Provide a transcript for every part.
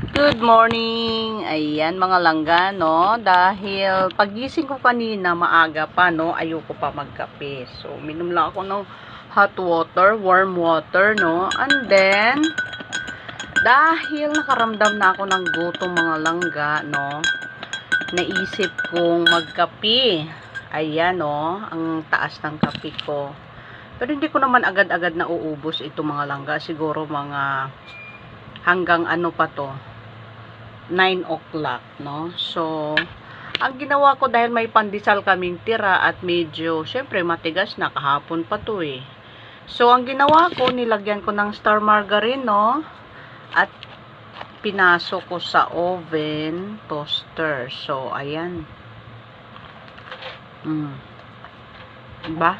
Good morning! Ayan mga langga, no? Dahil pagising ko kanina, maaga pa, no? Ayoko pa magkape. So, minom lang ako ng hot water, warm water, no? And then, dahil nakaramdam na ako ng gutom mga langga, no? Naisip kong magkape. Ayan, no? Ang taas ng kape ko. Pero hindi ko naman agad-agad na uubos ito mga langga. Siguro mga hanggang ano pa to, 9 o'clock, no? So, ang ginawa ko dahil may pandesal kaming tira at medyo, syempre matigas na, kahapon pa to eh. So, ang ginawa ko, nilagyan ko ng star margarine, no? At pinasok ko sa oven toaster. So, ayan. Diba?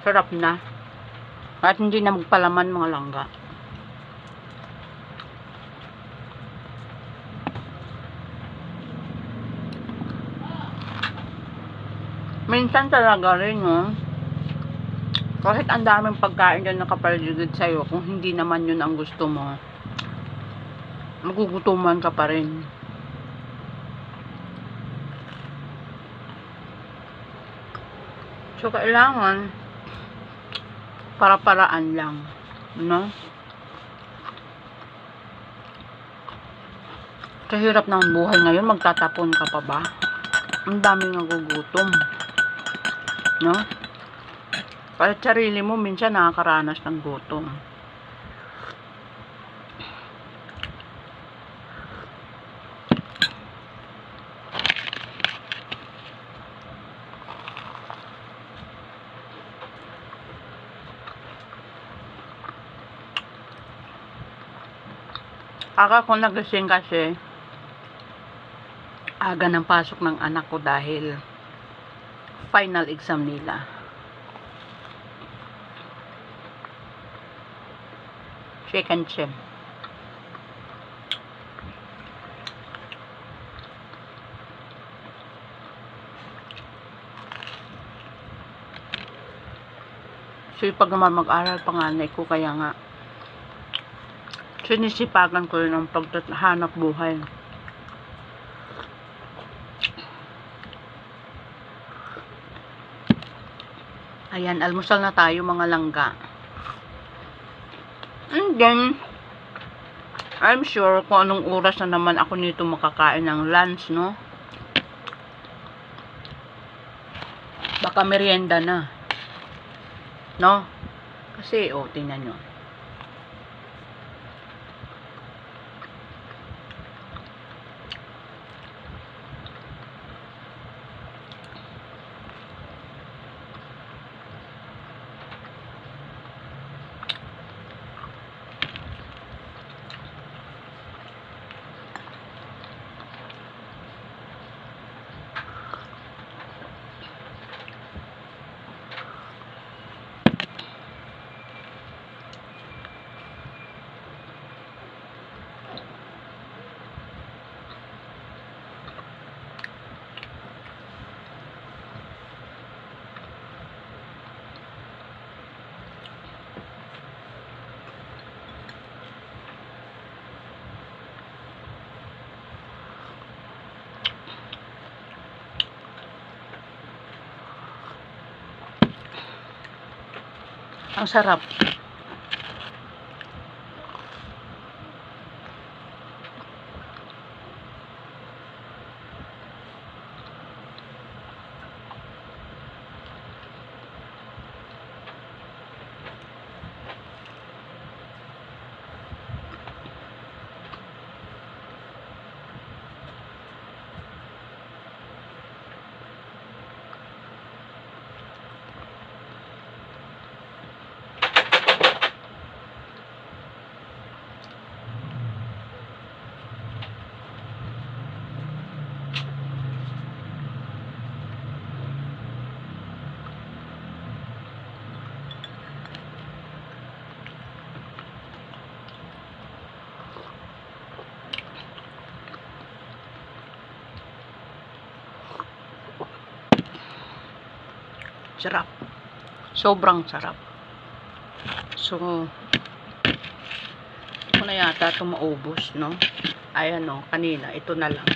Sarap na. At hindi na magpalaman mga langga. Minsan talaga rin, no? Kahit ang daming pagkain dyan nakapaligid sa'yo, kung hindi naman yun ang gusto mo, magugutuman ka pa rin. So, kailangan para-paraan lang, no? Sa hirap ng buhay ngayon, magtatapon ka pa ba? Ang daming nagugutom, no? Kahit sarili mo, minsan nakakaranas ng gutom. Aga ko nagising kasi aga ng pasok ng anak ko dahil final exam nila. Second sem. So, pag naman mag-aral panganay ko, kaya nga sinisipagan ko rin ang paghahanap buhay. Ayan, almusal na tayo mga langga. And then, I'm sure kung anong oras na naman ako nito makakain ng lunch, no? Baka merienda na. No? Kasi, tingnan nyo. Ang sarap. Sarap. Sobrang sarap. So, kung na yata ito maubos, no? Ayan, no, kanina, ito na lang.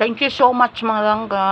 Thank you so much, mga langga.